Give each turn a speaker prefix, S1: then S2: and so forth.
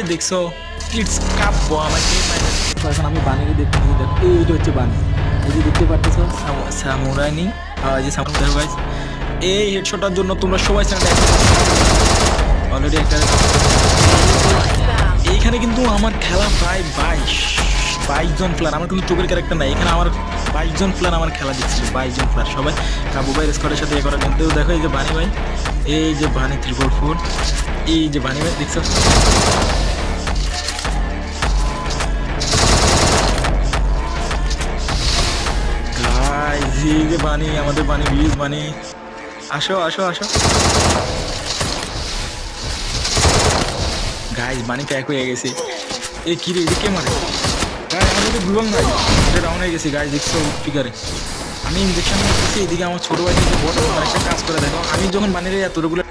S1: যে দেখছো ইটস কাব্য আমাকে
S2: এখন আমি বানিয়ে দেখতে দেখো এইটা হচ্ছে বানি, এই যে দেখতে পারতেছো
S1: সামুরাইনি এই যে সামুরাই গাইস এই হেডশটটার জন্য তোমরা সবাই চ্যানেলটা অলরেডি একটা এইখানে কিন্তু আমার খেলা প্রায় 22 জন প্লেয়ার, আমার কিন্তু চোখের ক্যারেক্টার নাই, এখানে আমার 22 জন প্লেয়ার আমার খেলা দিচ্ছিল, 22 জন প্লেয়ার সবাই কাবু ভাই স্কোয়াডের সাথে এ করা। কিন্তু দেখো এই যে বানি ভাই, এই যে বানি 344, এই যে বানি ভাই দেখছো গাইস, এই যে বানি আমাদের বানি প্লিজ বানি আসো আসো আসো গাইস, বানি প্যাক হয়ে গেছে। এ কি রে, এদিকে মারে গাইস, আমাদের তো গুলন নাই, এটা ডাউন হয়ে গেছে গাইস দেখছো ফিগারে। আমি ইনজেকশন করতেছি, এদিকে আমার ছোট ভাই কিন্তু বড় একটা কাজ করে দেখো, আমি যখন বানিয়ে এতগুলো